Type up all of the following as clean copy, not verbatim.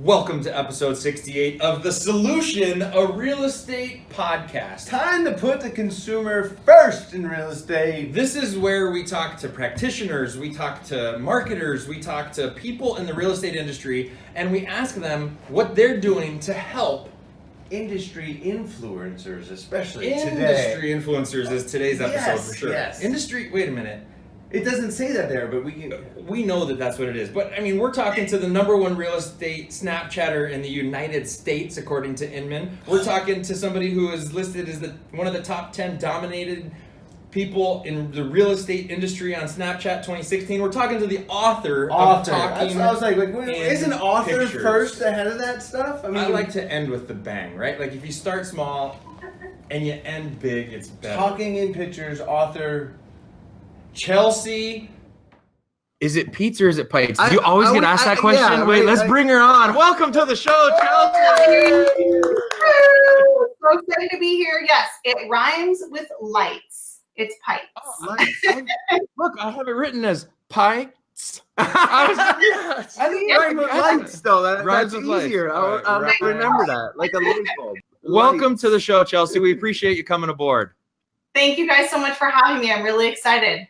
Welcome to episode 68 of The Solution, a real estate podcast. Time to put the consumer first in real estate. This is where we talk to practitioners, we talk to marketers, we talk to people in the real estate industry, and we ask them what they're doing to help Industry influencers, especially today. Industry influencers is today's episode for sure. Yes. Industry, wait a minute. It doesn't say that there, but We know that that's what it is. But, I mean, we're talking to the number one real estate Snapchatter in the United States, according to Inman. We're talking to somebody who is listed as one of the top 10 dominated people in the real estate industry on Snapchat 2016. We're talking to the author of Talking. I was like, isn't author pictures first ahead of that stuff? I like to end with the bang, right? Like, if you start small and you end big, it's better. Talking in pictures, author... Chelsea, is it Peitz or is it Peitz? Do you always get asked that question? Yeah, Wait, let's bring her on. Welcome to the show, Chelsea. So excited to be here. Yes, it rhymes with lights. It's Peitz. Oh, look, I have it written as Peitz. I think it rhymes with lights, though. That's easier. I'll remember that, like a light bulb. Welcome to the show, Chelsea. We appreciate you coming aboard. Thank you guys so much for having me. I'm really excited.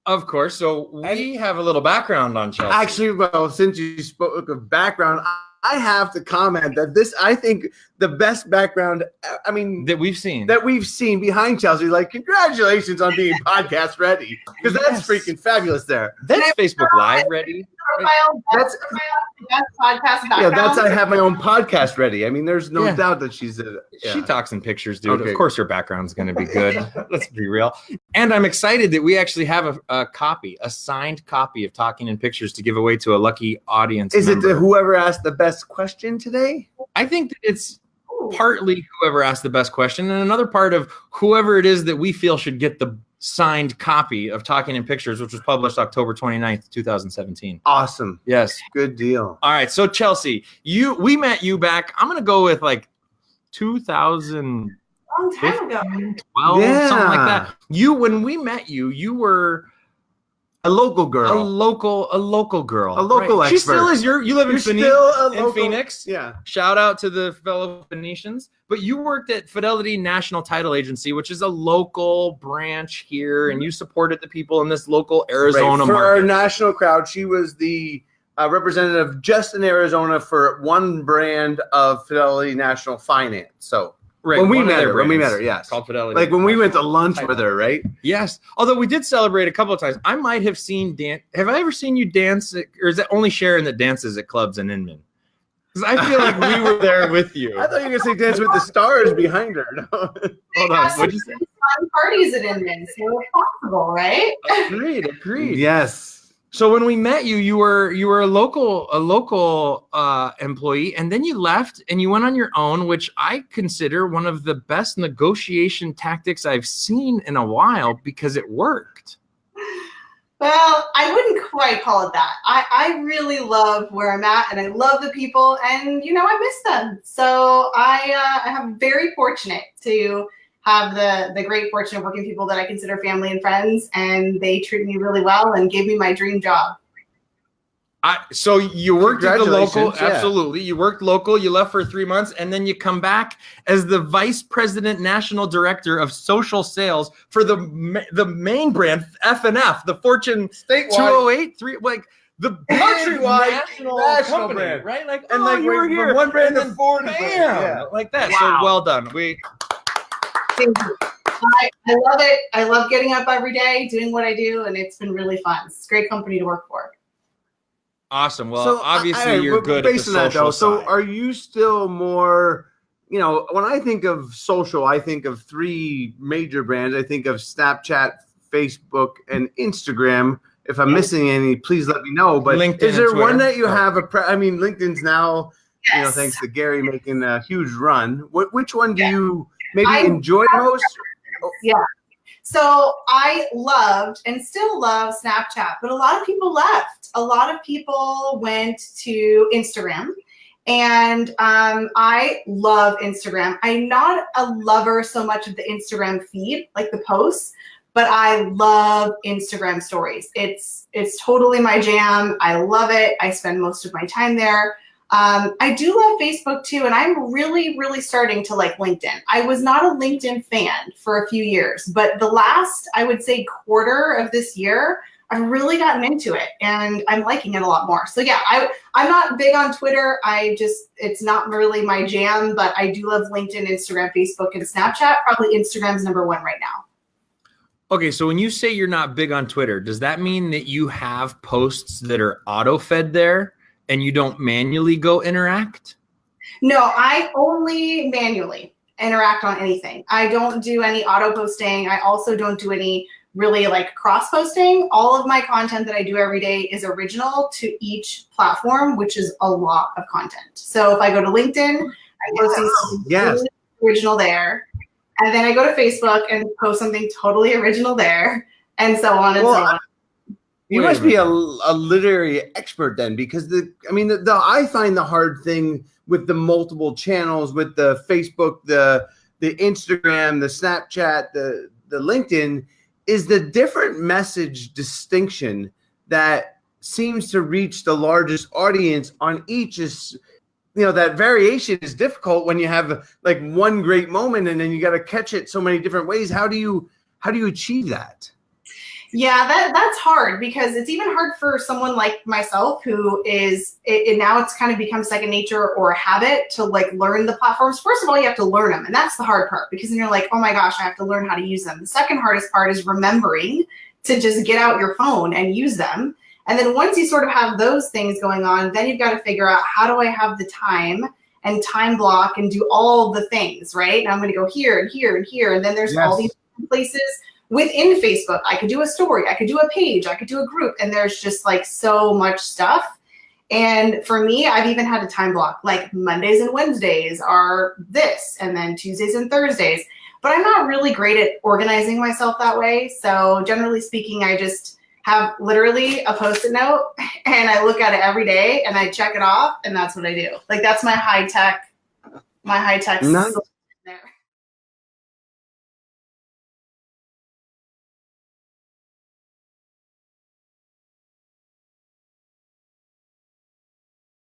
Of course. So we have a little background on Chelsea. Actually, well, since you spoke of background, I have to comment that this, I think, the best background, I mean, that we've seen behind Chelsea. Like, congratulations on being podcast ready, because that's freaking fabulous there. That's Facebook Live ready. That's podcast background. Yeah, I have my own podcast ready. I mean, there's no doubt that she's She talks in pictures, dude. Okay. Of course her background's going to be good. Let's be real. And I'm excited that we actually have a signed copy of Talking in Pictures to give away to a lucky audience member. Is it whoever asked the best question today? I think that it's partly whoever asked the best question, and another part of whoever it is that we feel should get the signed copy of Talking in Pictures, which was published October 29th, 2017. Awesome. Yes. Good deal. All right. So Chelsea, we met you back, I'm going to go with like 2000. Long time ago. 12, something like that. When we met you, you were a local girl. A local girl. A local expert. She still is. You live in Phoenix. Yeah. Shout out to the fellow Phoenicians. But you worked at Fidelity National Title Agency, which is a local branch here, and you supported the people in this local Arizona market. For our national crowd, she was the representative just in Arizona for one brand of Fidelity National Finance. So when we met her, yes. Called Fidelity. Like when we went to lunch with her, right? Yes. Although we did celebrate a couple of times. I might have seen Dan. Have I ever seen you dance, or is it only Sharon that dances at clubs in Inman? Because I feel like we were there with you. I thought you were going to say dance with the stars behind her. No. Hold on. What'd you say? Fun parties at Inman, so it's possible, right? Agreed. Yes. So when we met you, you were a local employee, and then you left and you went on your own, which I consider one of the best negotiation tactics I've seen in a while because it worked. Well, I wouldn't quite call it that. I really love where I'm at, and I love the people, and I miss them. So I am very fortunate to have the great fortune of working with people that I consider family and friends, and they treat me really well and gave me my dream job. So you worked at the local, absolutely. You worked local, you left for 3 months, and then you come back as the Vice President National Director of Social Sales for the main brand, F&F, the Fortune statewide 208, like the countrywide national company, brand, right? Like, and you were here. From one brand to 40 brands, like that. Wow. So well done. Thank you. I love it. I love getting up every day, doing what I do, and it's been really fun. It's a great company to work for. Awesome. Well, obviously you're good at the social side. So are you still more, when I think of social, I think of three major brands. I think of Snapchat, Facebook, and Instagram. If I'm missing any, please let me know. But LinkedIn is there and one Twitter? that you have LinkedIn's now, Yes. thanks to Gary making a huge run. Which one do you maybe enjoy most? Yeah. So I loved and still love Snapchat, but a lot of people left. A lot of people went to Instagram, and I love Instagram. I'm not a lover so much of the Instagram feed, like the posts, but I love Instagram stories. It's totally my jam. I love it. I spend most of my time there. I do love Facebook too, and I'm really, really starting to like LinkedIn. I was not a LinkedIn fan for a few years, but the last, I would say, quarter of this year, I've really gotten into it, and I'm liking it a lot more. So yeah, I'm not big on Twitter. It's not really my jam, but I do love LinkedIn, Instagram, Facebook, and Snapchat. Probably Instagram's number one right now. Okay, so when you say you're not big on Twitter, does that mean that you have posts that are auto-fed there and you don't manually go interact? No, I only manually interact on anything. I don't do any auto posting. I also don't do any really like cross posting. All of my content that I do every day is original to each platform, which is a lot of content. So if I go to LinkedIn, I'm posting something totally original there. And then I go to Facebook and post something totally original there, and so on and so on. You must be a literary expert then, because I find the hard thing with the multiple channels, with the Facebook, the Instagram, the Snapchat, the LinkedIn, is the different message distinction that seems to reach the largest audience on each is. That variation is difficult when you have like one great moment and then you got to catch it so many different ways. How do you achieve that? Yeah, that's hard, because it's even hard for someone like myself who is now it's kind of become second nature or a habit to like learn the platforms. First of all, you have to learn them, and that's the hard part, because then you're like, oh my gosh, I have to learn how to use them. The second hardest part is remembering to just get out your phone and use them. And then once you sort of have those things going on, then you've got to figure out, how do I have the time and time block and do all the things, right? And I'm going to go here and here and here. And then there's all these places within Facebook. I could do a story, I could do a page, I could do a group, and there's just like so much stuff. And for me, I've even had a time block, like Mondays and Wednesdays are this, and then Tuesdays and Thursdays. But I'm not really great at organizing myself that way. So generally speaking, I just have literally a Post-it note, and I look at it every day and I check it off, and that's what I do. Like, that's my high tech Nice.